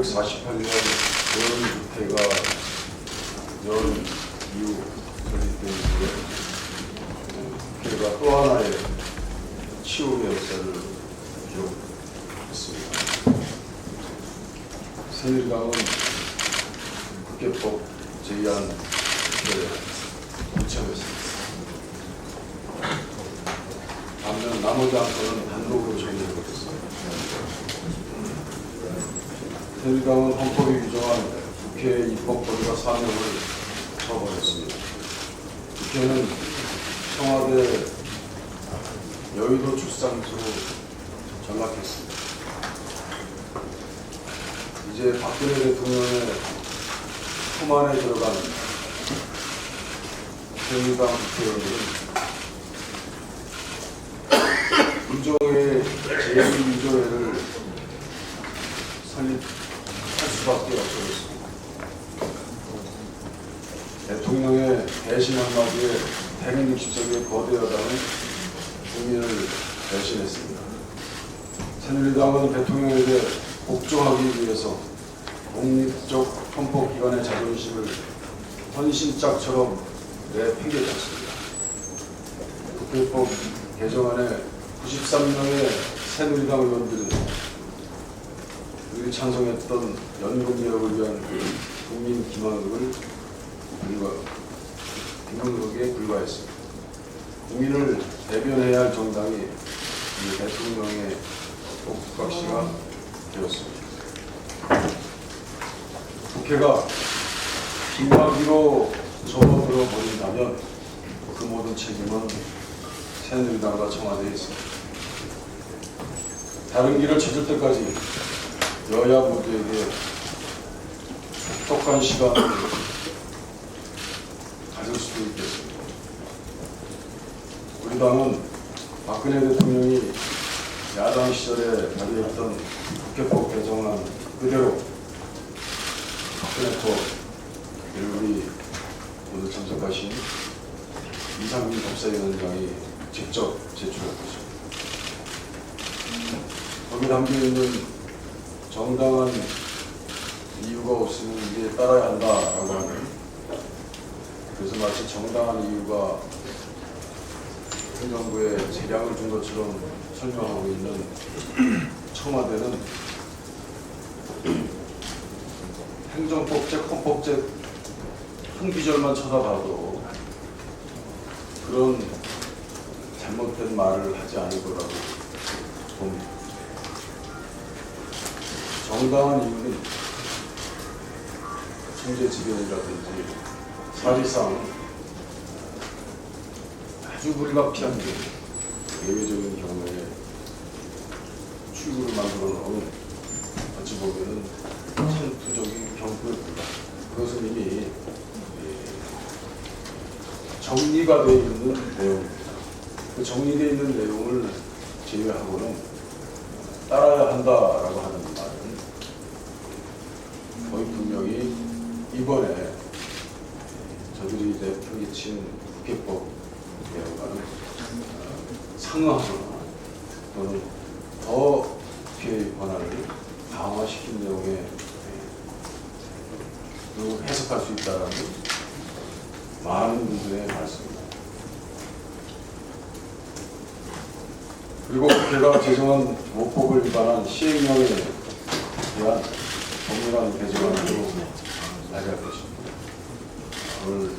1948년 여론국회가 연 이후 설립된 이후에 국회가 또 하나의 치욕의 역사를 기록했습니다. 새누리당은 국회법 제의안 국회에 불참했습니다. 반면 나머지 한 건은 단독으로 정리를 못했습니다. 새누리당은 헌법이 규정한 국회의 입법권과 사명을 처벌했습니다. 국회는 청와대 여의도 출산소로 전락했습니다. 이제 박근혜 대통령의 품 안에 들어간 새누리당 국회의원들은 민정의 제2유조회를 설립할 수밖에 없었습니다. 대통령의 배신 한마디에 160석의 거대 여당은 국민을 배신했습니다. 새누리당은 대통령에게 복종하기 위해서 독립적 헌법기관의 자존심을 헌신짝처럼 내팽개쳤습니다. 국회법 개정안에 93명의 새누리당 의원들은 그들이 찬성했던 연금개혁을 위한 국민 기만극에 불과했습니다. 국민을 대변해야 할 정당이 대통령의 옥박씨가 되었습니다. 국회가 빈마귀로 접어들어 버린다면 그 모든 책임은 새누리당과 청와대에 있습니다. 다른 길을 찾을 때까지 여야 모두에게 촉촉한 시간을 가질 수도 있겠습니다. 우리 당은 박근혜 대통령이 야당 시절에 발의했던 국회법 개정안 그대로 박근혜 법 우리 오늘 참석하신 이상민 법사위원장이 직접 제출할 것입니다. 거기 담겨있는 정당한 이유가 없으면 이게 따라야 한다라고 하는, 그래서 마치 정당한 이유가 행정부에 재량을 준 것처럼 설명하고 있는 청와대는 행정법제, 헌법제 한 구절만 쳐다봐도 그런 잘못된 말을 하지 않을 거라고 봅니다. 정당한 이유는 총재지변이라든지 사실상 아주 불가피한 게 예외적인 경우에 출구를 만들어 놓은, 어찌 보면은 천투적인 경고에 불과, 그것은 이미 정리가 되어 있는 내용입니다. 그 정리되어 있는 내용을 제외하고는 따라야 한다라고 하는 말은 거의 분명히 이번에 저들이 내팽개친 국회법 개혁안은 상응하거나 또는 더 국회의 권한을 강화시킨 내용에 해석할 수 있다는 많은 분들의 말씀입니다. 그리고 국회가 제정한 모법을 위반한 시행령에 대한 법률안 개정안으로 발의할 것입니다. 오늘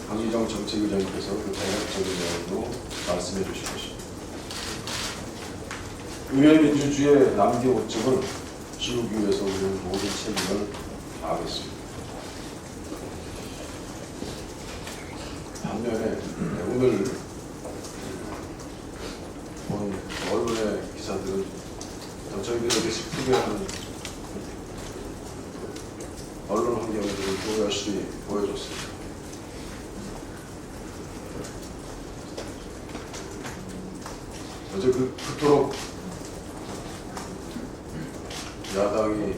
강기정 정책위원장님께서 그 대략적인 내용으로 말씀해 주실 것입니다. 의회 민주주의의 남기 오점을 지우기 위해서 우리는 모든 책임을 다하겠습니다. 반면에 오늘 본 언론의 기사들은 저희들에게 슬프게 하는 언론 환경들을 또 열심히 보여줬습니다. 어제 그토록 야당이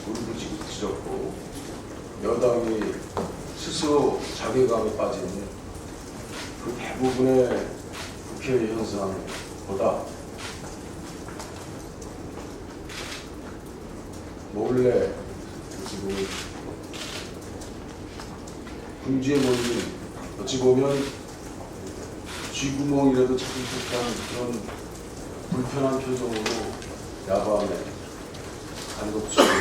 울부짖었고 여당이 스스로 자괴감에 빠진 그 대부분의 국회 현상보다 몰래 지금 궁지에 몰린 어찌 보면 쥐구멍이라도 찾을 듯한 그런 불편한 표정으로 야밤에 단독적으로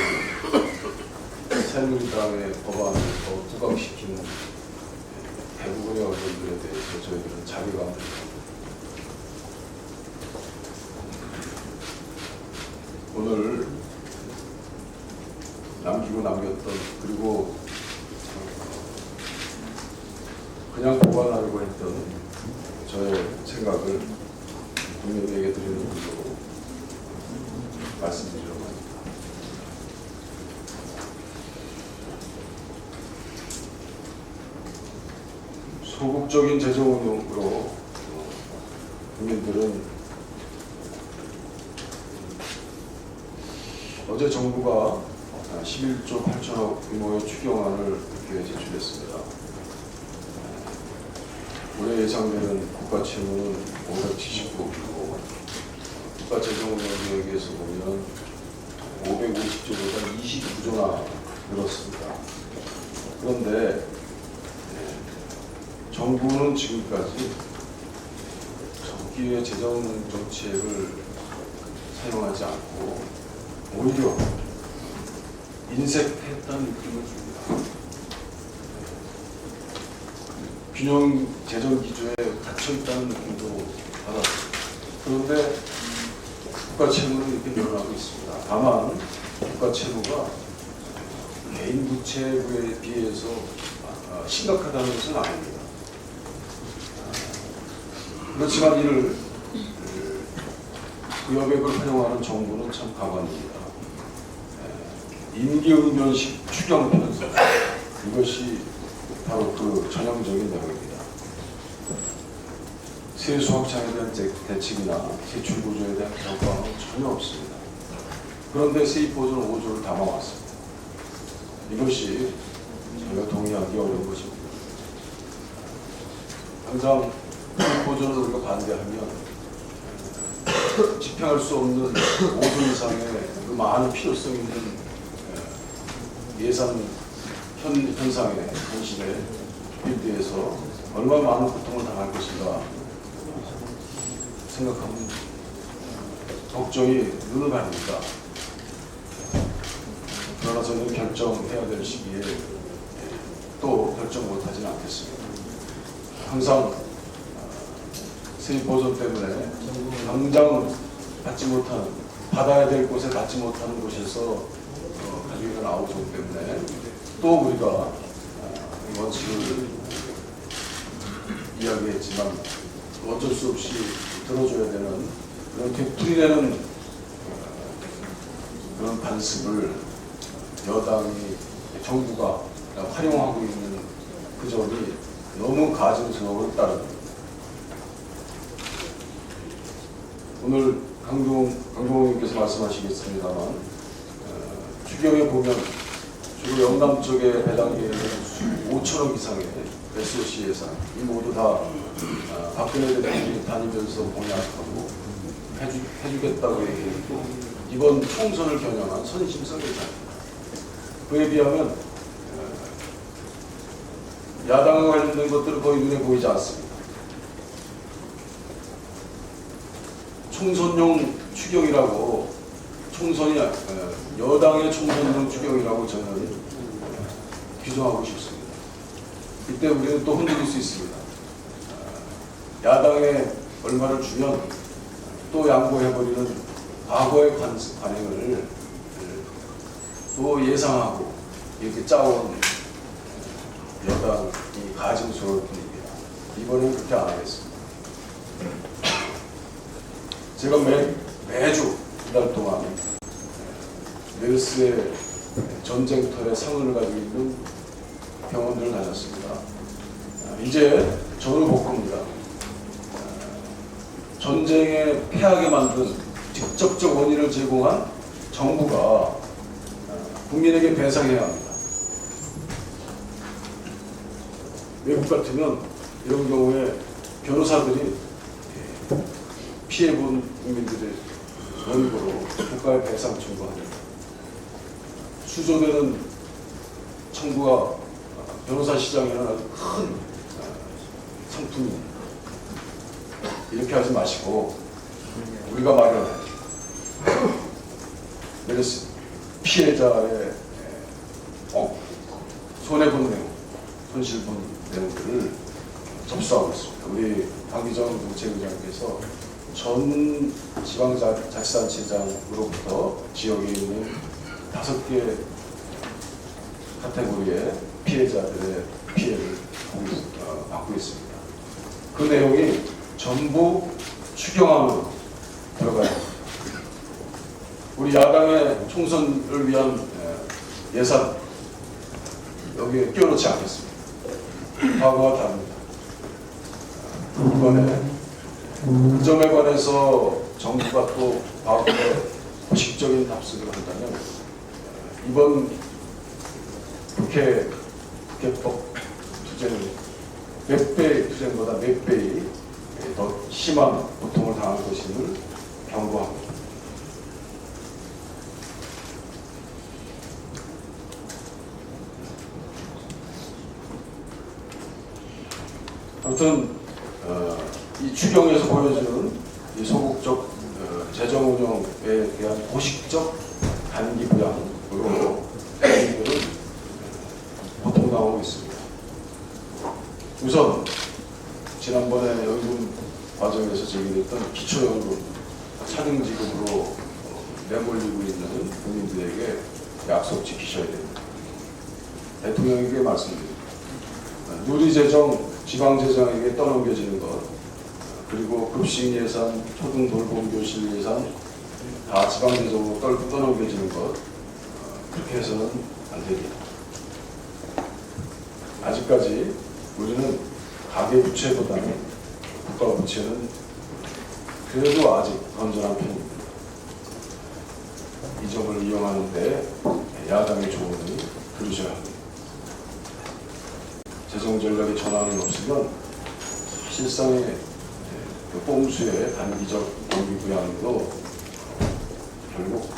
새누리당의 법안을 더 부각시키는 대부분의 언론들에 대해서 저희들은 자괴감을 오늘 남기고 남겼던 그리고 그냥 보관하려고 했던 저의 생각을 국민에게 드리는 걸로 말씀드리려고 합니다. 소극적인 재정 운용으로 국민들은 어제 정부가 11조 8천억 규모의 추경안을 국회에 제출했습니다. 올해 예상되는 국가 채무는 579억이고 국가 재정 운용 계획에서 보면 550조보다 29조나 늘었습니다. 그런데 정부는 지금까지 적기의 재정 정책을 사용하지 않고 오히려 인색했다는 느낌을 줍니다. 균형 재정 기조에 갇혀있다는 느낌도 받았습니다. 그런데 국가 채무는 이렇게 늘어나고 있습니다. 다만 국가 채무가 개인 부채에 비해서 심각하다는 것은 아닙니다. 그렇지만 이를 그 여백을 활용하는 정부는 참 가관입니다. 임기응변식 추경 편성, 이것이 바로 그 전형적인 내용입니다. 세수 확장에 대한 대책이나 세출 구조에 대한 결과는 전혀 없습니다. 그런데 세입 보존 5조를 담아왔습니다. 이것이 저희가 동의하기 어려운 것입니다. 항상 세입 보존을 우리가 반대하면 집행할 수 없는 5조 이상의 그 많은 필요성 있는 예산 현상에 현실에 대해서 얼마나 많은 고통을 당할 것인가 생각하면 걱정이 눈을 가립니다. 그러나 저는 결정해야 될 시기에 또 결정 못하지는 않겠습니다. 항상 세입 보존 때문에 당장 받지 못하는, 받아야 될 곳에 받지 못하는 곳에서 가지고 나오기 때문에 또 우리가 이 원칙을 이야기했지만 어쩔 수 없이 들어줘야 되는 그런 되풀이되는 그런 관습을 여당이, 정부가 활용하고 있는 그 점이 너무 가증스러움을 따릅니다. 오늘 강동원님께서 말씀하시겠습니다만 추경에 보면 주로 영남 쪽에 배당되는 5천억 이상의 SOC 예산 이 모두 다 박근혜 대통령이 다니면서 공약하고 해주겠다고 얘기했고 이번 총선을 겨냥한 선심성 예산입니다. 그에 비하면 야당과 관련된 것들은 거의 눈에 보이지 않습니다. 총선용 추경이라고 총선이 여당의 총선용 추경이라고 저는 규정하고 싶습니다. 이때 우리는 또 흔들릴 수 있습니다. 야당에 얼마를 주면 또 양보해버리는 과거의 관행을 또 예상하고 이렇게 짜온 여당이 가증스러울 뿐입니다. 이번엔 그렇게 안 하겠습니다. 제가 매주 이달 동안 메르스의 전쟁터의 상흔을 가지고 있는 병원들을 다녔습니다. 이제 저를 볼 겁니다. 전쟁에 패하게 만든 직접적 원인을 제공한 정부가 국민에게 배상해야 합니다. 외국 같으면 이런 경우에 변호사들이 피해본 국민들의 원고로 국가에 배상 청구합니다. 수조되는 청구가 변호사 시장에는 아주 큰 상품입니다. 이렇게 하지 마시고 우리가 마련해 그래서 피해자의 손해본 내용, 손실본 내용들을 접수하고 있습니다. 우리 박희정 정책위원장께서 전 지방자치단체장으로부터 지역에 있는 5개 카테고리의 피해자들의 피해를 받고 있습니다. 그 내용이 전부 추경안으로 들어가야 합니다. 우리 야당의 총선을 위한 예산 여기에 끼워넣지 않겠습니다. 과거와 다릅니다. 이번에 그 점에 관해서 정부가 또 과거에 구식적인 답습을 한다면 이번 국회법 투쟁은 몇 배의 투쟁보다 몇 배의 더 심한 고통을 당할 것임을 경고합니다. 아무튼 이 추경에서 보여주는 이 소극적 재정 운영에 대한 고식적 단기 부양으로 국민들은 고통당하고 있습니다. 우선 지난번에 연금 과정에서 제기됐던 기초연금 차등지급으로 내몰리고 있는 국민들에게 약속 지키셔야 됩니다. 대통령에게 말씀드립니다. 누리재정, 지방재정에게 떠넘겨지는 것, 그리고 급식 예산, 초등 돌봄 교실 예산 다 지방재정으로 떠넘겨지는 것, 그렇게 해서는 안 됩니다. 아직까지 우리는 가계부채보다는 국가부채는 그래도 아직 건전한 편입니다. 이 점을 이용하는데 야당의 조언을 들으셔야 합니다. 재정 전략의 전환이 없으면 사실상의 그 꼼수의 단기적 경기 부양도 결국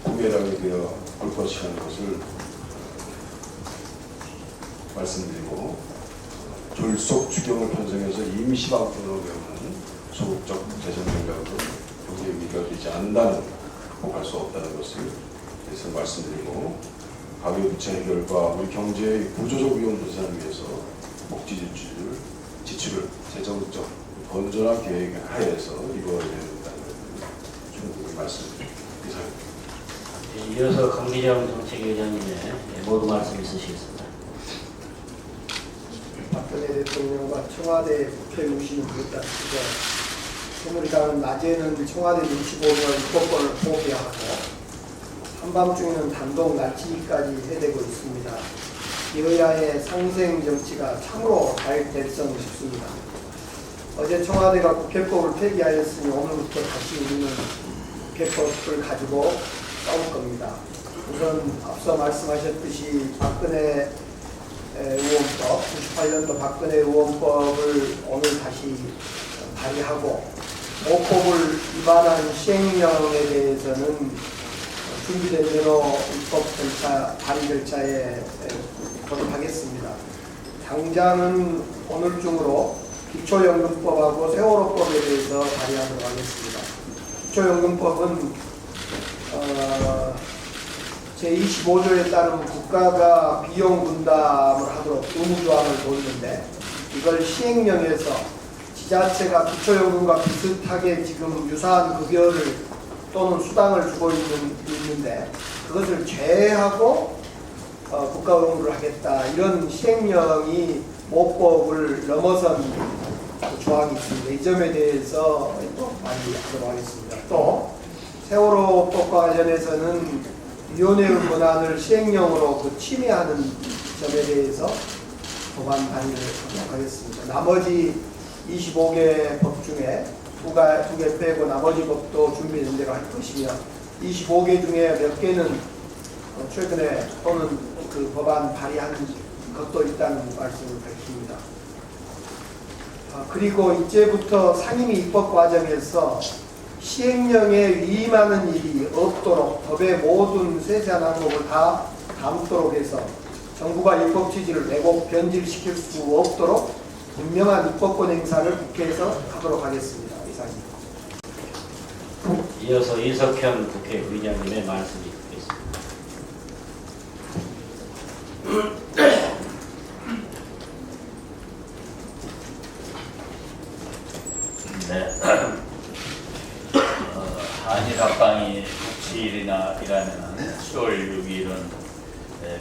부메랑이 되어 올 것이라는 것을 말씀드리고, 졸속 추경을 편성해서 임시방편으로 배우는 소극적 재정 전략은 경제 위기가 되지 않는다는, 극복할 수 없다는 것을 계속 말씀드리고, 가계부채 해결과 우리 경제의 구조적 위험 분산을 위해서 복지 지출을 재정적 건전한 계획 하에서 이루어야 된다는 것을 충분히 말씀드립니다. 이상입니다. 이어서 강기정 정책위원장님의 모두 말씀 있으시겠습니다. 박근혜 대통령과 청와대 국회 모시는 그랬다 치고 새누리당은 낮에는 청와대 눈치 보며 입법권을 포기하고 한밤중에는 단독 날치기까지 해대고 있습니다. 여야의 상생 정치가 참으로 잘됐성 싶습니다. 어제 청와대가 국회법을 폐기하였으니 오늘부터 다시 우리는 국회법을 가지고 싸울 겁니다. 우선 앞서 말씀하셨듯이 박근혜 의원법, 98년도 박근혜 의원법을 오늘 다시 발의하고 모법을 위반한 시행령에 대해서는 준비된 대로 입법 절차, 발의 절차에 돌입하겠습니다. 당장은 오늘 중으로 기초연금법하고 세월호법에 대해서 발의하도록 하겠습니다. 기초연금법은 제25조에 따르면 국가가 비용 분담을 하도록 의무조항을 뒀는데 이걸 시행령에서 지자체가 기초연금과 비슷하게 지금 유사한 급여를 또는 수당을 주고 있는데 그것을 제외하고 국가 의무를 하겠다, 이런 시행령이 모법을 넘어선 조항이 있습니다. 이 점에 대해서 또 발의하도록 하겠습니다. 또 세월호법과 관련해서는 위원회의 권한을 시행령으로 침해하는 점에 대해서 법안 발의를 하도록 하겠습니다. 나머지 25개 법 중에 두 개 빼고 나머지 법도 준비된 대로 할 것이며 25개 중에 몇 개는 최근에 또는 그 법안 발의한 것도 있다는 말씀을 밝힙니다. 그리고 이제부터 상임위 입법 과정에서 시행령에 위임하는 일이 없도록 법의 모든 세세한 항목을 다 담도록 해서 정부가 입법 취지를 왜곡 변질시킬 수 없도록 분명한 입법권 행사를 국회에서 하도록 하겠습니다. 이상입니다. 이어서 이석현 국회의장님의 말씀이 있겠습니다. 네. 한일 합방이 국치일이나 일하면 10월 6일은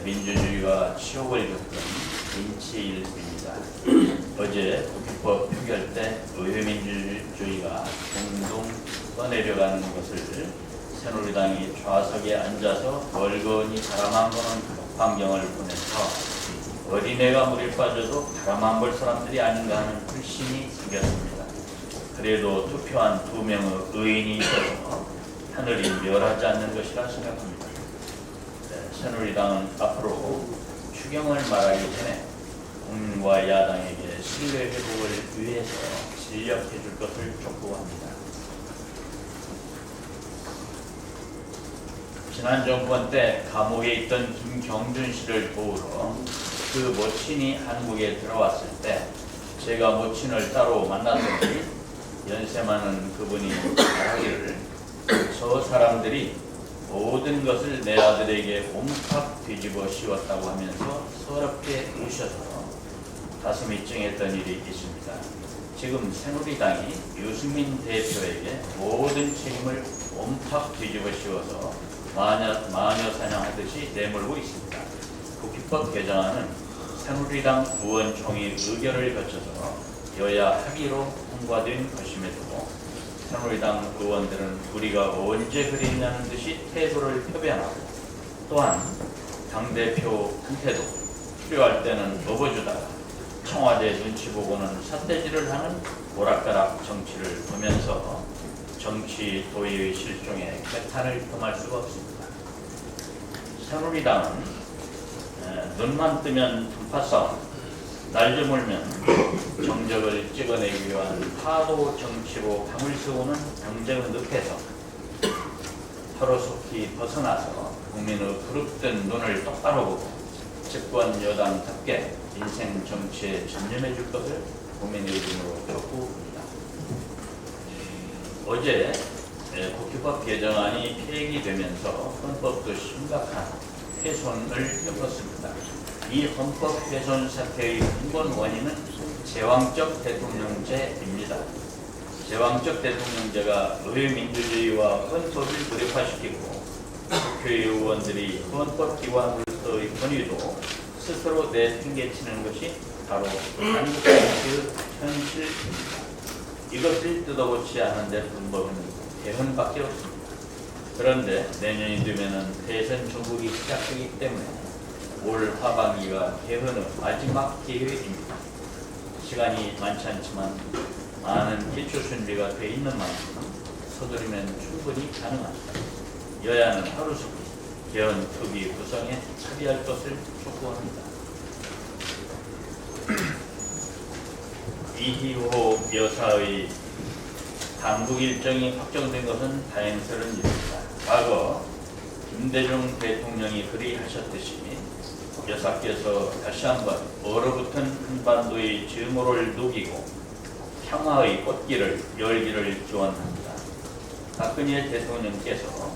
민주주의가 치욕을 겪은 인치일입니다. 어제 국회법 표결 때 의회 민주주의가 동동 떠내려가는 것을 새누리당이 좌석에 앉아서 멀거니 바라만 보는 광경을 보면서 어린애가 물에 빠져도 바라만 볼 사람들이 아닌가 하는 불신이 생겼습니다. 그래도 투표한 2명의 의인이 있어서 하늘이 멸하지 않는 것이라 생각합니다. 새누리당은 앞으로 추경을 말하기 전에 국민과 야당에게 신뢰 회복을 위해서 진력해 줄 것을 촉구합니다. 지난 정권 때 감옥에 있던 김경준 씨를 도우러 그 모친이 한국에 들어왔을 때 제가 모친을 따로 만났더니 연세 많은 그분이 말하기를 저 사람들이 모든 것을 내 아들에게 옴팍 뒤집어 씌웠다고 하면서 서럽게 우셔서 가슴이 찡했던 일이 있습니다. 지금 새누리당이 유승민 대표에게 모든 책임을 옴팍 뒤집어 씌워서 마녀 사냥하듯이 내몰고 있습니다. 국회법 개정안은 새누리당 의원총회 의결을 거쳐서 여야 합의로 통과된 것임에도 새누리당 의원들은 우리가 언제 그랬냐는 듯이 태도를 표변하고 또한 당대표한테도 필요할 때는 업어주다가 청와대 눈치 보고는 삿대질을 하는 오락가락 정치를 보면서 정치 도의의 실종에 개탄을 금할 수가 없습니다. 새누리당은 눈만 뜨면 분파 싸움, 날 저물면 정적을 찍어내기 위한 파도 정치로 감을 쏘는 당정의 늪에서 하루속히 벗어나서 국민의 부릅뜬 눈을 똑바로 보고 집권 여당답게 인생 정치에 전념해 줄 것을 국민의 이름으로 촉구합니다. 어제 국회법 개정안이 폐기되면서 헌법도 심각한 훼손을 겪었습니다. 이 헌법 훼손 사태의 근본 원인은 제왕적 대통령제입니다. 제왕적 대통령제가 의회 민주주의와 헌법을 무력화시키고 국회의원들이 헌법 기관으로서의 권위도 스스로 내팽개치는 것이 바로 한국 정치의 현실입니다. 이것을 뜯어고치 않은 데 방법은 개헌밖에 없습니다. 그런데 내년이 되면 대선 종국이 시작되기 때문에 올 하반기가 개헌의 마지막 기회입니다. 시간이 많지 않지만 많은 기초 준비가 돼 있는 만큼 서두르면 충분히 가능합니다. 여야는 하루속히 개헌 특위 구성에 합의할 것을 촉구합니다. 이희호 여사의 당국 일정이 확정된 것은 다행스러운 일입니다. 과거 김대중 대통령이 그리 하셨듯이 여사께서 다시 한번 얼어붙은 한반도의 증오를 누기고 평화의 꽃길을 열기를 기원합니다. 박근혜 대통령께서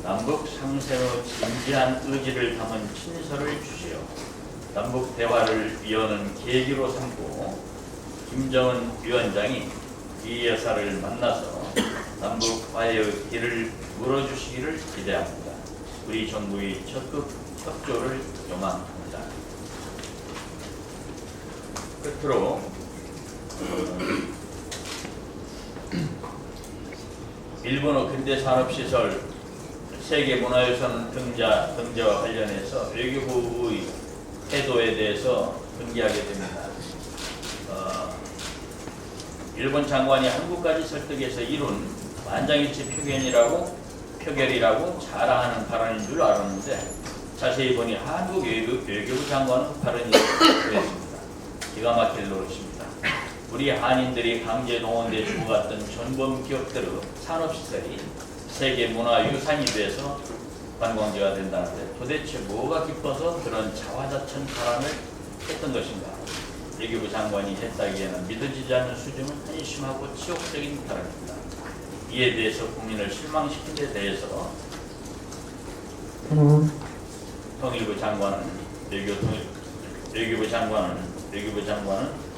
남북 상생의 진지한 의지를 담은 친서를 주시어 남북 대화를 이어는 계기로 삼고 김정은 위원장이 이 여사를 만나서 남북 화해의 길을 물어주시기를 기대합니다. 우리 정부의 적극 협조를 요망합니다. 끝으로 일본의 근대산업시설 세계문화유산 등재와 관련해서 외교부의 태도에 대해서 분개하게 됩니다. 일본 장관이 한국까지 설득해서 이룬 만장일치 표결이라고 자랑하는 발언인 줄 알았는데 자세히 보니 한국 외교부 장관은 발언이 그랬습니다. 기가 막힐 노릇입니다. 우리 한인들이 강제 동원돼 죽어갔던 전범 기업들의 산업시설이 세계문화유산이 돼서 관광지가 된다는데 도대체 뭐가 기뻐서 그런 자화자찬 발언을 했던 것인가? 외교부 장관이 했다기에는 믿어지지 않는 수준은 한심하고 치욕적인 발언입니다. 이에 대해서 국민을 실망시킨 데 대해서 통일부 장관은 외교부 장관은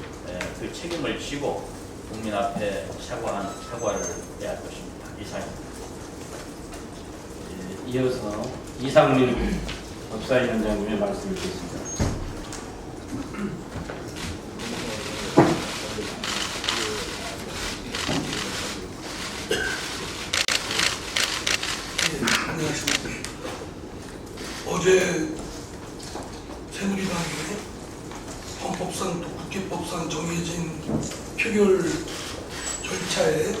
그 책임을 지고 국민 앞에 사과를 해야 할 것입니다. 이상입니다. 이어서 이상민 법사위원장님의 말씀을 듣겠습니다. 안녕하십니까. 어제 새누리당이 헌법상 또 국회법상 정해진 표결 절차에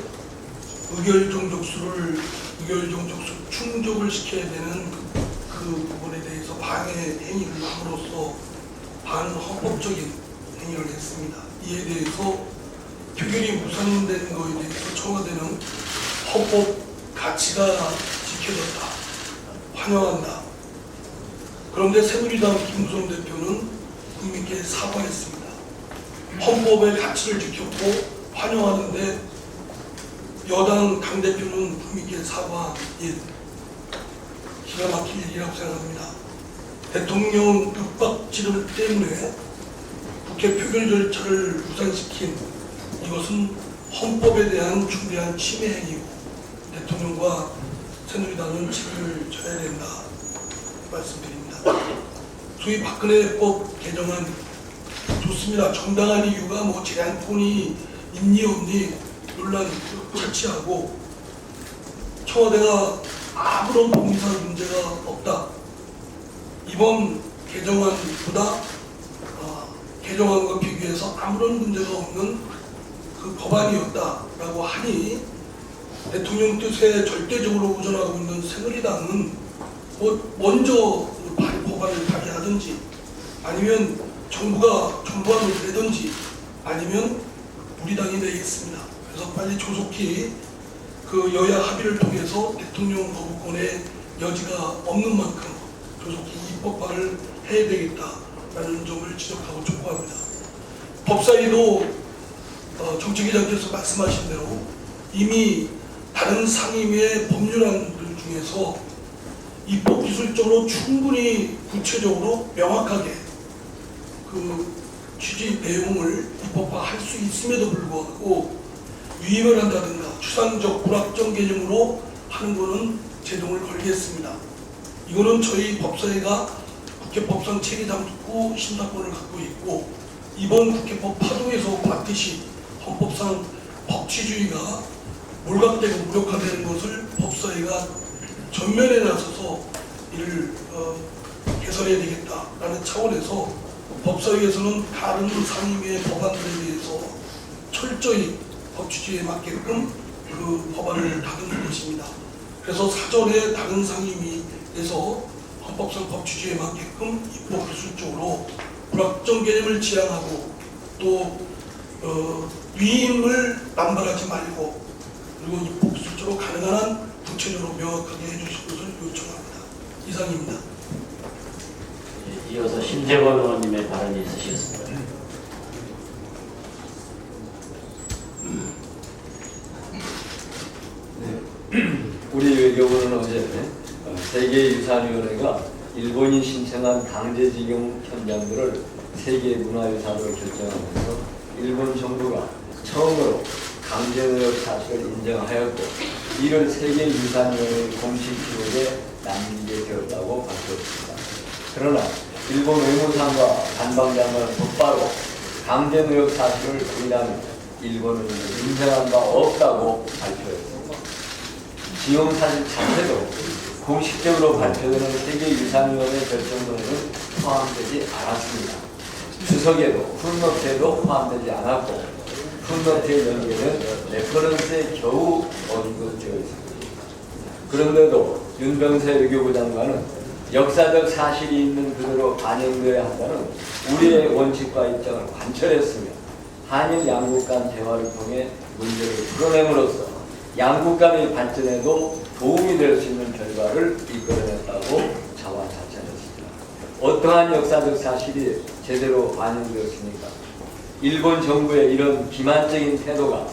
의결 종족수 충족을 시켜야 되는 그 부분에 대해서 방해 행위를 함으로써 반헌법적인 행위를 했습니다. 이에 대해서 표결이 무산된 것에 대해서 청와대는 헌법 가치가 지켜졌다, 환영한다. 그런데 새누리당 김무성 대표는 국민께 사과했습니다. 헌법의 가치를 지켰고 환영하는데 여당 당대표는 국민께 사과한 일, 기가 막힐 일이라고 생각합니다. 대통령 윽박지를 때문에 국회 표결 절차를 무산시킨 이것은 헌법에 대한 중대한 침해 행위고 대통령과 새누리당은 책임을 져야 된다 말씀드립니다. 소위 박근혜법 개정안 좋습니다. 정당한 이유가 뭐 제한권이 있니 없니 논란 설치하고 청와대가 아무런 법리상 문제가 없다. 이번 개정안보다 개정안과 비교해서 아무런 문제가 없는 그 법안이었다라고 하니 대통령 뜻에 절대적으로 의존하고 있는 새누리당은 먼저 법안을 발의하든지 아니면 정부가 정부안을 내든지 아니면 우리 당이 내겠습니다. 그래서 빨리 조속히 그 여야 합의를 통해서 대통령 거부권의 여지가 없는 만큼 조속히 입법화를 해야 되겠다라는 점을 지적하고 촉구합니다. 법사위도 정책위장께서 말씀하신 대로 이미 다른 상임위의 법률안들 중에서 입법기술적으로 충분히 구체적으로 명확하게 그 취지 내용을 입법화할 수 있음에도 불구하고 위임을 한다든가 추상적 불확정 개념으로 하는 것은 제동을 걸겠습니다. 이거는 저희 법사위가 국회법상 체계 잠고 심사권을 갖고 있고 이번 국회법 파동에서 봤듯이 헌법상 법치주의가 몰각되고 무력화되는 것을 법사위가 전면에 나서서 이를 개선해야 되겠다라는 차원에서 법사위에서는 다른 상임위의 법안들에 대해서 철저히 법치주의에 맞게끔 그 법안을 다루는 것입니다. 그래서 사전에 다른 상임위에서 헌법상 법치주의에 맞게끔 입법기술적으로 불확정 개념을 지향하고 또 위임을 남발하지 말고 그리고 입법기술적으로 가능한 한 구체적으로 명확하게 해주실 것을 요청합니다. 이상입니다. 이어서 심재원 의원님의 발언이 있으시겠습니다. 우리 외교부는 어제 세계유산위원회가 일본이 신청한 강제징용 현장들을 세계문화유산으로 결정하면서 일본 정부가 처음으로 강제노역 사실을 인정하였고 이를 세계유산위원회 공식 기록에 남기게 되었다고 밝혔습니다. 그러나 일본 외무상과 관방장관은 곧바로 강제노역 사실을 부인하며 일본은 인정한 바 없다고 발표했습니다. 징용사실 자체도 공식적으로 발표되는 세계유산위원회 결정문에는 포함되지 않았습니다. 주석에도 풀노트에도 포함되지 않았고 풀노트에 연계된 레퍼런스에 겨우 언급되어 있습니다. 그런데도 윤병세 외교부 장관은 역사적 사실이 있는 그대로 반영되어야 한다는 우리의 원칙과 입장을 관철했으며 한일 양국 간 대화를 통해 문제를 풀어냄으로써 양국 간의 발전에도 도움이 될 수 있는 결과를 이끌어냈다고 자화자찬했습니다. 어떠한 역사적 사실이 제대로 반영되었습니까? 일본 정부의 이런 기만적인 태도가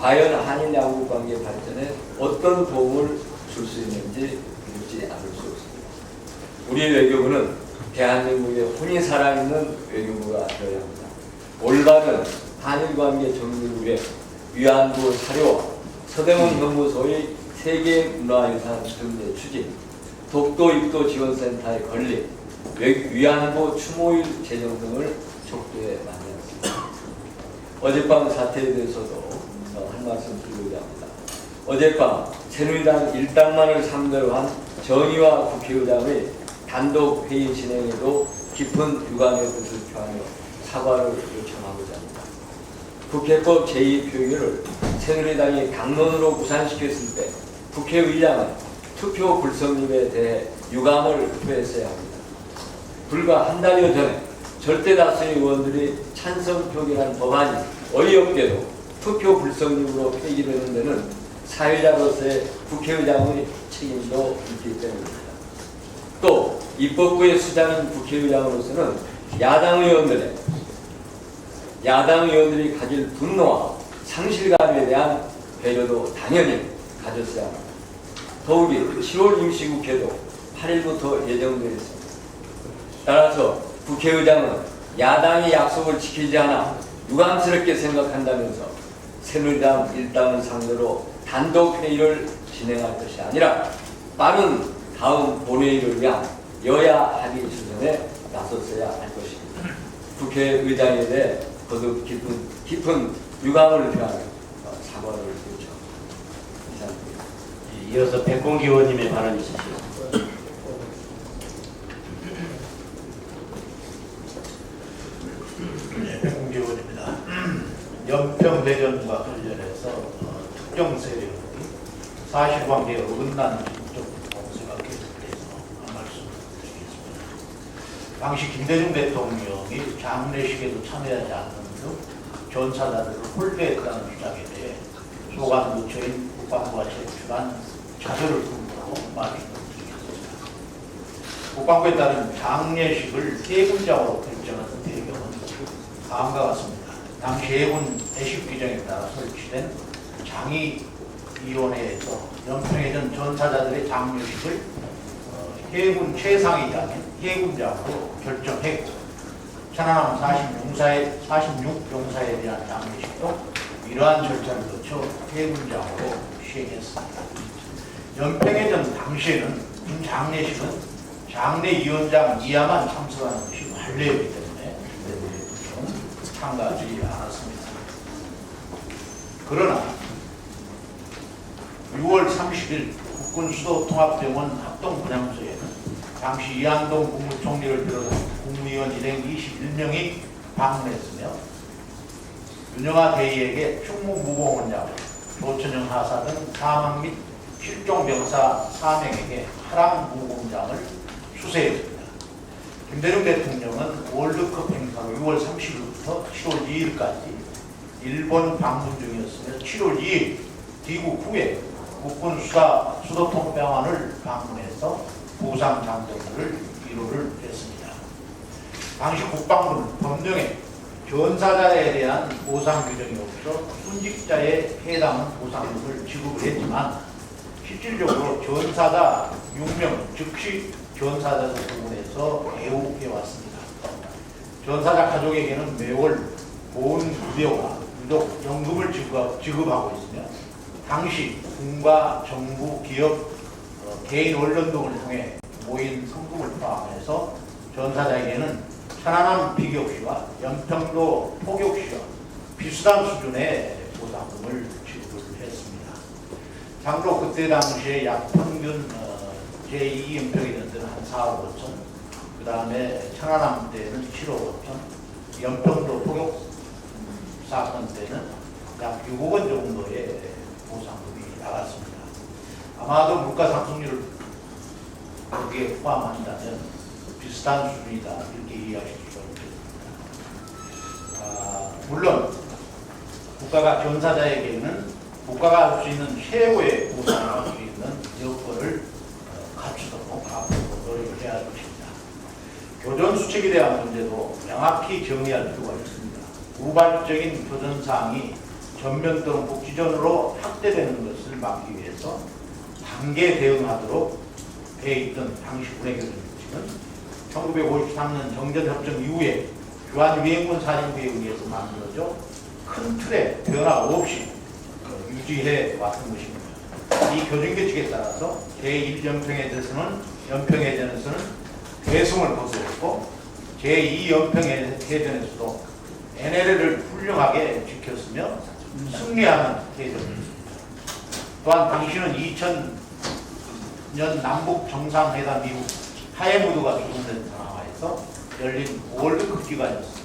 과연 한일 양국 관계 발전에 어떤 도움을 줄 수 있는지 묻지 않을 수 없습니다. 우리 외교부는 대한민국의 혼이 살아있는 외교부가 되어야 합니다. 올바른 한일 관계 정립을 위해 위안부 사료와 서대문 연구소의 세계 문화유산 등재 추진, 독도 입도 지원센터의 건립, 위안부 추모일 제정 등을 촉구해 마련했습니다. 어젯밤 사태에 대해서도 한 말씀 드리고자 합니다. 어젯밤 새누리당 일당만을 상대로 한 정의와 국회의장의 단독 회의 진행에도 깊은 유감의 뜻을 표하며 사과를 요청하고자 합니다. 국회법 제2표기를 새누리당이 당론으로 무산시켰을 때 국회의장은 투표 불성립에 대해 유감을 표했어야 합니다. 불과 한 달여 전에 절대 다수의 의원들이 찬성 표기한 법안이 어이없게도 투표 불성립으로 폐기되는 데는 사회자로서의 국회의장의 책임도 있기 때문입니다. 또 입법부의 수장인 국회의장으로서는 야당 의원들이 가질 분노와 상실감에 대한 배려도 당연히 가졌어야 합니다. 더욱이 7월 임시국회도 8일부터 예정되어 있습니다. 따라서 국회의장은 야당의 약속을 지키지 않아 유감스럽게 생각한다면서 새누리당 일당을 상대로 단독 회의를 진행할 것이 아니라 빠른 다음 본회의를 위한 여야 합의 수준에 나섰어야 할 것입니다. 국회의장에 대해 거듭 깊은 유감을 표하며 사과를 요청합니다. 이상입니다. 이어서 백공기 의원님의 발언이 있으시죠. 네, 백공기 의원입니다. 연평대전과 관련해서 특정 세력이 사실관계에 어긋나는 정도라고 생각해서 한 말씀 드리겠습니다. 당시 김대중 대통령이 장례식에도 참여하지 않는 등 전사자들을 홀대했다는 주장에 대해 소관 부처인 국방부가 제출한 자료를 근거로 말씀드리겠습니다. 국방부에 따른 장례식을 해군장으로 결정하는 배경은 다음과 같습니다. 당시 해군 대식 규정에 따라 설치된 장의위원회에서 연평해전 전사자들의 장례식을 해군 최상위장인 해군장으로 결정했고, 천안함 46용사에 대한 장례식도 이러한 절차를 거쳐 해군장으로 시행했습니다. 연평해전 당시에는 장례식은 장례위원장 이하만 참석하는 것이 관례였기 때문에 참가하지 않았습니다. 그러나 6월 30일 국군수도통합병원 합동분향소에는 당시 이한동 국무총리를 비롯한 국무위원 일행 21명이 방문했으며 윤영아 대위에게 충무무공원장, 조천영 하사 등 사망 및 실종병사 4명에게 하랑무공장을 수세했습니다. 김대중 대통령은 월드컵 행사로 6월 30일부터 7월 2일까지 일본 방문 중이었으며 7월 2일 귀국 후에 국군 수도통합병원을 방문해서 보상 장정을 위로를 했습니다. 당시 국방부는 법령에 전사자에 대한 보상 규정이 없어 순직자에 해당하는 보상금을 지급을 했지만 실질적으로 전사자 6명 즉시 전사자 부분에서 애우해왔습니다. 전사자 가족에게는 매월 보훈급여와 유족 연금을 지급하고 있으며 당시 군과 정부, 기업, 개인 언론 등을 통해 모인 성금을 포함해서 전사자에게는 천안함 비격시와 연평도 포격시와 비슷한 수준의 보상금을 지급을 했습니다. 참고로 그때 당시에 약 평균 제2연평이 때는 한 4억 5천, 그 다음에 천안함 때는 7억 5천, 연평도 포격 사건 때는 약 6억 원 정도의 보상금이 나갔습니다. 아마도 물가 상승률을 거기에 포함한다면 비슷한 수준이다 이렇게 이해하실 수가 있겠습니다. 물론 국가가 전사자에게는 국가가 할 수 있는 최고의 보상을 할 수 있는 여건을 갖추도록 앞으로 노력해야 할 것입니다. 교전 수칙에 대한 문제도 명확히 정의할 필요가 있습니다. 우발적인 교전 사항이 전면 또는 복지전으로 확대되는 것을 막기 위해서 단계 대응하도록 돼 있던 당시 군의교전 수칙은 1953년 정전협정 이후에 주한위행군 사령부에 의해서 만들어져 큰 틀의 변화 없이 유지해 왔던 것입니다. 이 교전규칙에 따라서 제1연평해전에서는 대승을 거두었고 제2연평해전에서도 NLL을 훌륭하게 지켰으며 승리하는 해전입니다. 또한 당시는 2000년 남북 정상회담 이후 하해 무드가 조성된 상황에서 열린 월드컵 기간이었습니다.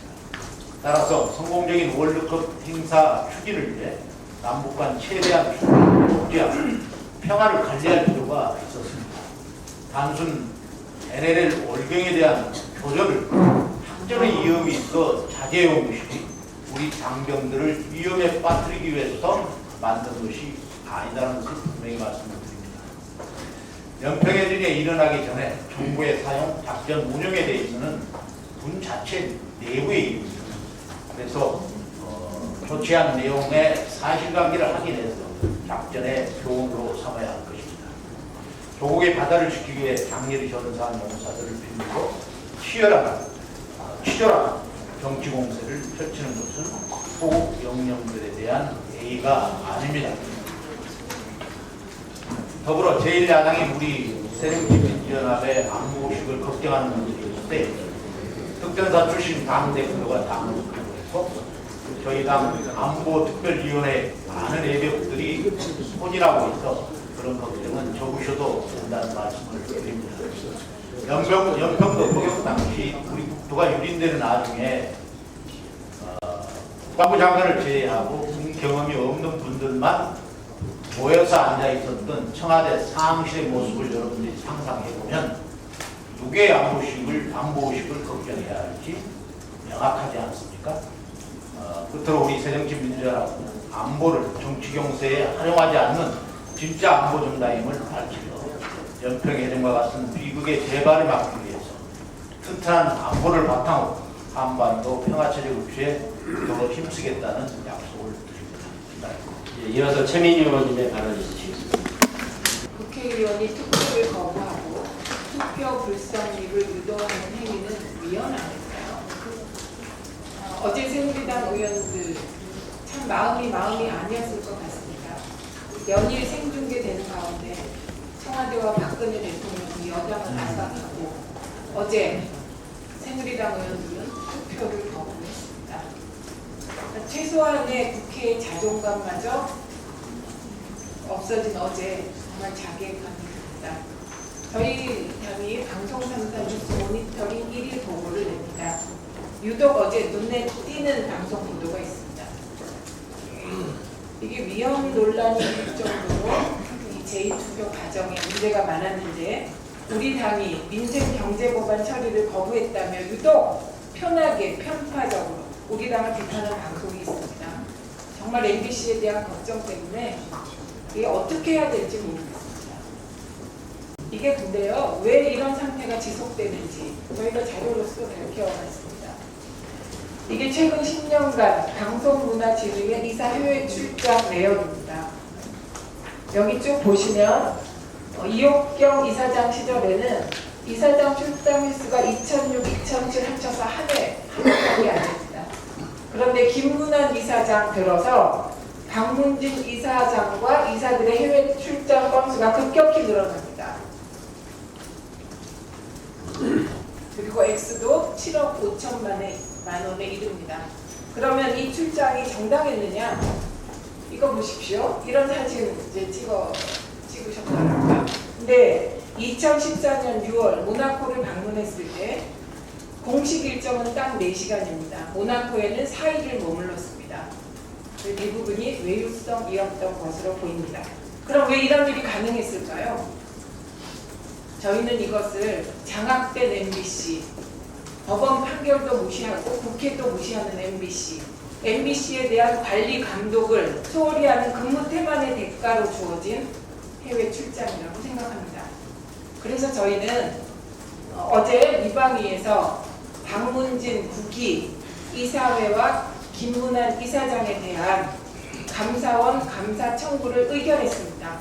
따라서 성공적인 월드컵 행사 추진을 위해 남북 간 최대한 복지와 평화를 관리할 필요가 있었습니다. 단순 NLL 월경에 대한 조절을 확전의 위험이 있어 자제해온 것이 우리 장병들을 위험에 빠뜨리기 위해서 만든 것이 아니다는 것을 분명히 말씀드립니다. 연평해전에 일어나기 전에 정부의 사용, 작전 운영에 대해서는 군 자체 내부의 일입니다. 그래서 조치한 내용의 사실관계를 확인해서 작전의 교훈으로 삼아야 할 것입니다. 조국의 바다를 지키기 위해 장렬히 전사한 용사들을 빌미로 치열한 정치 공세를 펼치는 것은 호국 영령들에 대한 예의가 아닙니다. 더불어 제1야당이 우리 새정치민주연합의 안보의식을 걱정하는 분들이 있는데 특전사 출신 당대표가 당을 했고 저희 당 안보특별위원회 많은 애벽들이 혼이라고 있어 그런 걱정은 적으셔도 된다는 말씀을 드립니다. 연평도 포격 당시 우리 국토가 유린되는 나중에 국방부 장관을 제외하고 군 경험이 없는 분들만 모여서 앉아 있었던 청와대 상황실의 모습을 여러분들이 상상해보면 누구의 안보의식을 걱정해야 할지 명확하지 않습니까? 끝으로 우리 새정치민주연합은 안보를 정치경세에 활용하지 않는 진짜 안보 정당임을 밝히며 연평해전과 같은 비극의 재발을 막기 위해서 튼튼한 안보를 바탕으로 한반도 평화체제를 취해 더 힘쓰겠다는 약속을 드립니다. 예, 이어서 최민희 의원님의 발언 있으시겠습니다. 국회의원이 투표를 거부하고 투표 불성립을 유도하는 행위는 위헌아닐까요? 어제 새누리당 의원들 참 마음이 아니었을 것 같습니다. 연일 생중계되는 가운데 청와대와 박근혜 대통령이 여당을 압박하고 어제 새누리당 의원들은 투표를 거부했습니다. 최소한의 국회의 자존감마저 없어진 어제 정말 자괴감입니다. 저희 당이 방송 3사 뉴스 모니터링 1일 보고를 냅니다. 유독 어제 눈에 띄는 방송 보도가 있습니다. 이게 위헌 논란이 될 정도로 이 제2투표 과정에 문제가 많았는데 우리 당이 민생 경제 법안 처리를 거부했다며 유독 편하게 편파적으로 우리 당을 비판하는 방송이 있습니다. 정말 MBC에 대한 걱정 때문에 이게 어떻게 해야 될지 모르겠습니다. 이게 근데요, 왜 이런 상태가 지속되는지 저희가 자료로서 밝혀왔습니다. 이게 최근 10년간 방송문화진흥회 이사 해외 출장 내역입니다. 여기 쭉 보시면 이옥경 이사장 시절에는 이사장 출장 횟수가 2006, 2007 합쳐서 한 해밖에 안 됩니다. 그런데 김문환 이사장 들어서 박문진 이사장과 이사들의 해외 출장 건수가 급격히 늘어납니다. 그리고 액수도 7억 5천만 원에 이릅니다. 그러면 이 출장이 정당했느냐? 이거 보십시오. 이런 사진 이제 찍으셨더라고요. 근데 2014년 6월 모나코를 방문했을 때 공식 일정은 딱 4시간입니다. 모나코에는 4일을 머물렀습니다. 대부분이 외유성이었던 것으로 보입니다. 그럼 왜 이런 일이 가능했을까요? 저희는 이것을 장악된 MBC, 법원 판결도 무시하고 국회도 무시하는 MBC, MBC에 대한 관리 감독을 소홀히 하는 근무 태만의 대가로 주어진 해외 출장이라고 생각합니다. 그래서 저희는 어제 이방위에서 박문진 국기 이사회와 김문환 이사장에 대한 감사원 감사 청구를 의결했습니다.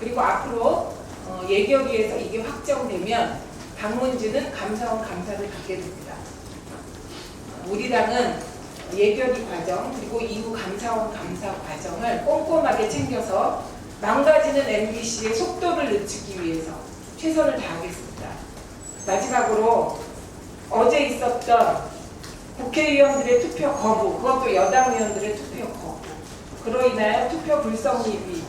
그리고 앞으로 예결위에서 이게 확정되면 박문진은 감사원 감사를 받게 됩니다. 우리 당은 예결위 과정 그리고 이후 감사원 감사 과정을 꼼꼼하게 챙겨서 망가지는 MBC의 속도를 늦추기 위해서 최선을 다하겠습니다. 마지막으로 어제 있었던 국회의원들의 투표 거부, 그것도 여당 의원들의 투표 거부, 그로 인하여 투표 불성립이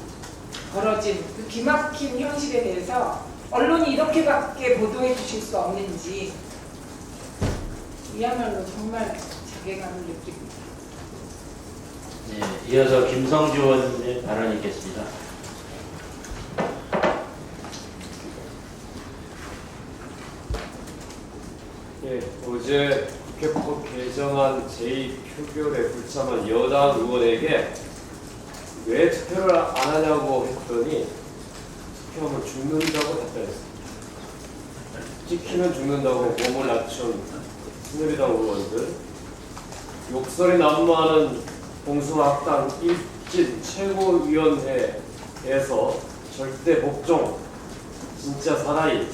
벌어진 그 기막힌 현실에 대해서 언론이 이렇게밖에 보도해 주실 수 없는지 이야말로 정말 자괴감을 느낍니다. 네, 이어서 김성주 의원의 발언이 있겠습니다. 예, 어제 국회법 개정안 제2표결에 불참한 여당 의원에게 왜 투표를 안 하냐고 했더니 투표하면 죽는다고 답변했습니다. 찍히면 죽는다고 몸을 낮춘 새누리당 의원들, 욕설이 난무하는 봉숭아학당 일진 최고위원회에서 절대 복종, 진짜 사나이,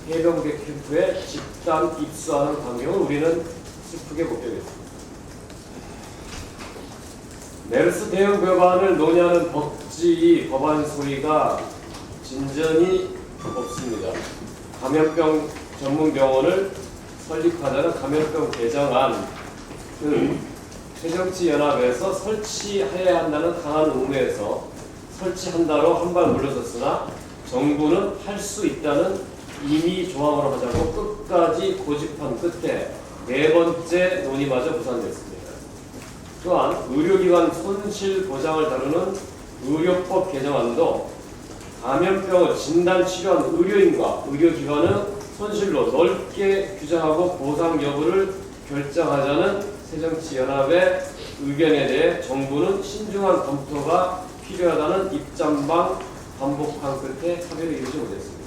해병대 캠프에 집단 입수하는 광경을 우리는 슬프게 목격했습니다. 메르스 대응 법안을 논의하는 법지 법안 소리가 진전이 없습니다. 감염병 전문 병원을 설립하자는 감염병 개정안은 새정치연합에서 설치해야 한다는 강한 의무에서 설치한다로 한 발 물러섰으나 정부는 할 수 있다는 임의 조항으로 하자고 끝까지 고집한 끝에 네 번째 논의마저 무산됐습니다. 또한 의료기관 손실 보장을 다루는 의료법 개정안도 감염병을 진단 치료한 의료인과 의료기관의 손실로 넓게 규정하고 보상 여부를 결정하자는 새정치연합의 의견에 대해 정부는 신중한 검토가 필요하다는 입장만 반복한 끝에 합의를 이루지 못했습니다.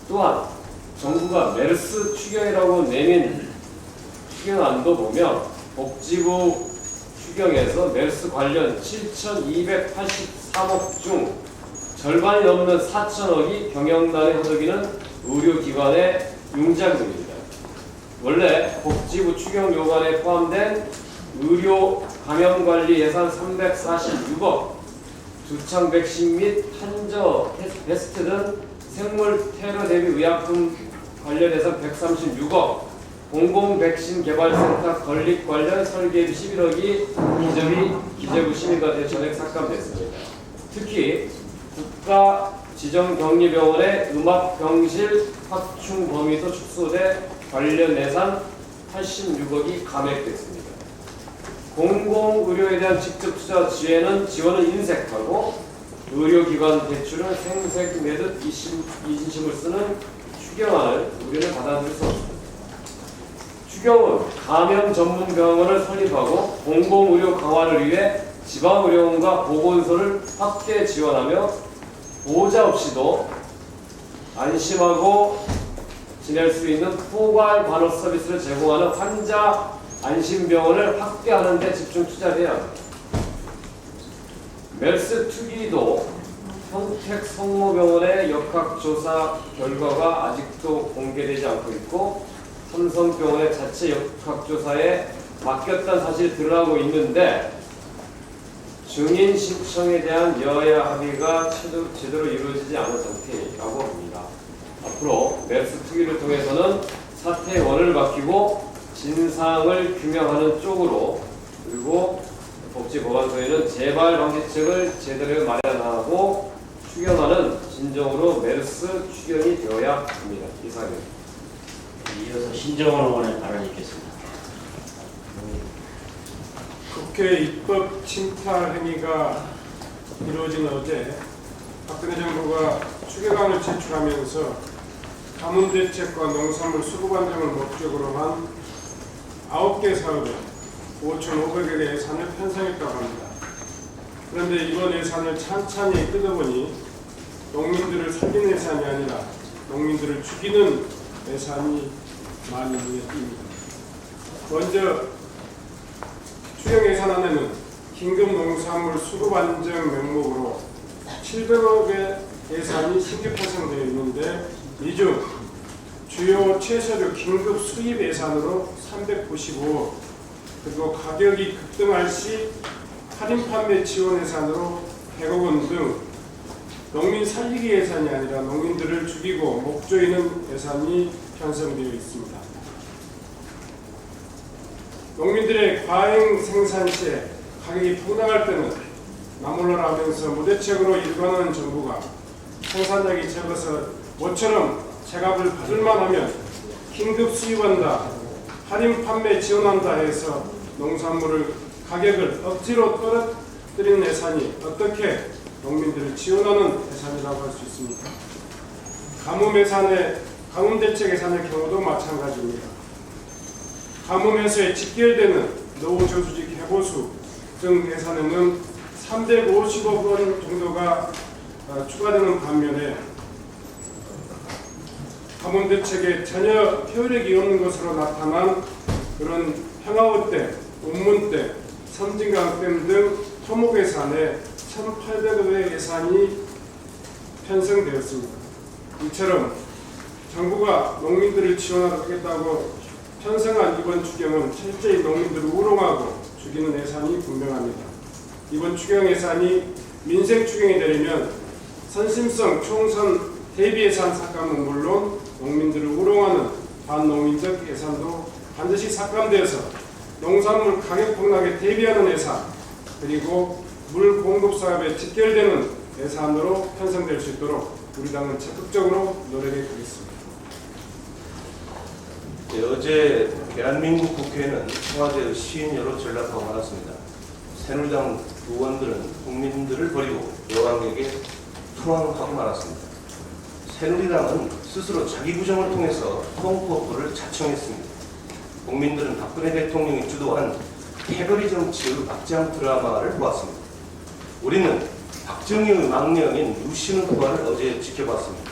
또한 정부가 메르스 추경이라고 내민 추경안도 보면 복지부 추경에서 메르스 관련 7,283억 중 절반이 넘는 4천억이 경영난에 허덕이는 의료기관의 융자금입니다. 원래 복지부 추경 요구안에 포함된 의료 감염관리 예산 346억, 두창 백신 및 한저 베스트 등 생물 테러 대비 의약품 관련 예산 136억, 공공 백신 개발센터 건립 관련 설계비 11억이 기재부 심의과대 전액 삭감됐습니다. 특히 국가 지정격리병원의 음압병실 확충 범위도 축소돼 관련 예산 86억이 감액됐습니다. 공공의료에 대한 직접 투자 지원은 인색하고 의료기관 대출은 생색 내듯 이진심을 쓰는 추경안을 우리는 받아들일 수 없습니다. 추경은 감염 전문 병원을 설립하고 공공의료 강화를 위해 지방의료원과 보건소를 확대 지원하며 보호자 없이도 안심하고 지낼 수 있는 포괄 간호 서비스를 제공하는 환자 안심병원을 확대하는 데 집중 투자해야 합니다. 메르스 특위도 평택 성모병원의 역학조사 결과가 아직도 공개되지 않고 있고 삼성병원의 자체 역학조사에 맡겼다는 사실이 드러나고 있는데 증인 신청에 대한 여야 합의가 제대로 이루어지지 않은 상태라고 봅니다. 앞으로 메르스 특위를 통해서는 사태의 원을 밝히고 진상을 규명하는 쪽으로, 그리고 복지보건소에는 재발 방지책을 제대로 마련하고 추경안은 진정으로 메르스 추경이 되어야 합니다. 이상입니다. 이어서 신정원 의원의 발언이 있겠습니다. 국회 입법 침탈 행위가 이루어진 어제 박근혜 정부가 추경안을 제출하면서 가문대책과 농산물 수급 안정을 목적으로 한 9개 사업에 5,500억의 예산을 편성했다고 합니다. 그런데 이번 예산을 찬찬히 뜯어보니 농민들을 살리는 예산이 아니라 농민들을 죽이는 예산이 많이 눈에 띕니다. 먼저 추경 예산안에는 긴급 농산물 수급 안정 명목으로 700억의 예산이 신규 편성되어 있는데 이 중 주요 채소류 긴급 수입 예산으로 395억, 그리고 가격이 급등할 시 할인 판매 지원 예산으로 100억 원 등 농민 살리기 예산이 아니라 농민들을 죽이고 목 조이는 예산이 편성되어 있습니다. 농민들의 과잉 생산 시에 가격이 폭락할 때는 나몰라라 하면서 무대책으로 일관하는 정부가 생산량이 적어서 모처럼 제값을 받을만 하면 긴급 수입한다, 할인 판매 지원한다 해서 농산물을 가격을 억지로 떨어뜨리는 예산이 어떻게 농민들을 지원하는 예산이라고 할 수 있습니까? 가뭄 대책 예산의 경우도 마찬가지입니다. 가뭄에서 직결되는 노후저수직 해보수 등 예산에는 350억 원 정도가 추가되는 반면에 가뭄 대책에 전혀 효력이 없는 것으로 나타난 그런 평화우댐, 운문댐, 섬진강댐 등 토목 예산에 1,800억의 예산이 편성되었습니다. 이처럼 정부가 농민들을 지원하겠다고 편성한 이번 추경은 실제히 농민들을 우롱하고 죽이는 예산이 분명합니다. 이번 추경 예산이 민생 추경이 되려면 선심성 총선 대비 예산 삭감은 물론 농민들을 우롱하는 반농민적 예산도 반드시 삭감되어서 농산물 가격 폭락에 대비하는 예산, 그리고 물 공급 사업에 직결되는 예산으로 편성될 수 있도록 우리 당은 적극적으로 노력해 보겠습니다. 네, 어제 대한민국 국회에는 청와대의 시인여로 전락하고 말았습니다. 새누리당 의원들은 국민들을 버리고 여왕에게 투항하고 말았습니다. 새누리당은 스스로 자기 구정을 통해서 통포포를 자청했습니다. 국민들은 박근혜 대통령이 주도한 패거리 정치의 막장 드라마를 보았습니다. 우리는 박정희의 망령인 유신의 부활을 어제 지켜봤습니다.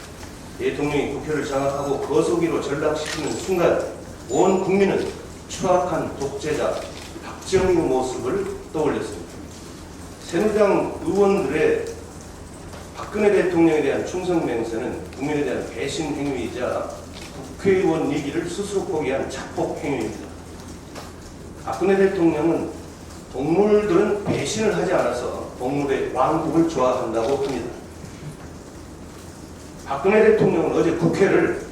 대통령이 국회를 장악하고 거소기로 전락시키는 순간 온 국민은 추악한 독재자 박정희의 모습을 떠올렸습니다. 새누리당 의원들의 박근혜 대통령에 대한 충성 맹세는 국민에 대한 배신 행위이자 국회의원 이기를 스스로 포기한 자폭 행위입니다. 박근혜 대통령은 동물들은 배신을 하지 않아서 동물의 왕국을 좋아한다고 합니다. 박근혜 대통령은 어제 국회를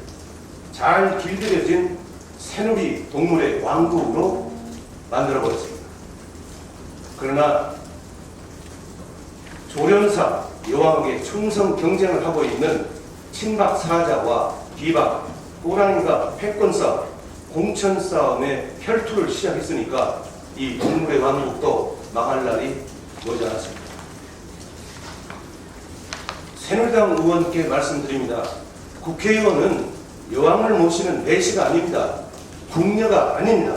잘 길들여진 새누리 동물의 왕국으로 만들어버렸습니다. 그러나 조련사 여왕에게 충성 경쟁을 하고 있는 친박 사자와 비박, 호랑이가 패권 싸움, 공천 싸움의 혈투를 시작했으니까 이 동물의 왕국도 망할 날이 머지 않았습니다. 새누리당 의원께 말씀드립니다. 국회의원은 여왕을 모시는 내시가 아닙니다. 궁녀가 아닙니다.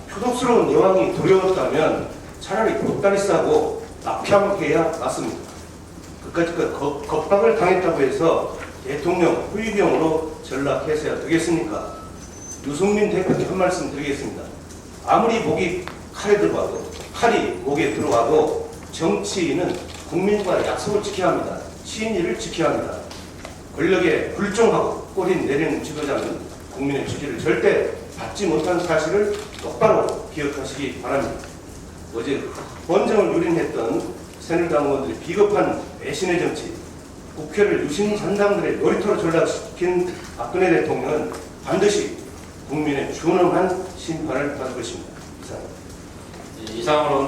표독스러운 여왕이 두려웠다면 차라리 보따리 싸고 납향해야 맞습니다. 그까짓 겁박을 당했다고 해서 대통령 후위병으로 전락해서야 되겠습니까? 유승민 대표께 한 말씀 드리겠습니다. 아무리 목이 칼에 들어가도 칼이 목에 들어가도 정치인은 국민과 약속을 지켜야 합니다. 신의를 지켜야 합니다. 권력에 불종하고 꼬리 내리는 지도자는 국민의 지지를 절대 받지 못한 사실을 똑바로 기억하시기 바랍니다. 어제 헌정을 유린했던 새누리당 의원들의 비겁한 배신의 정치, 국회를 유신 잔당들의 놀이터로 전락시킨 박근혜 대통령은 반드시 국민의 준엄한 심판을 받을 것입니다. 이상입니다. 이상으로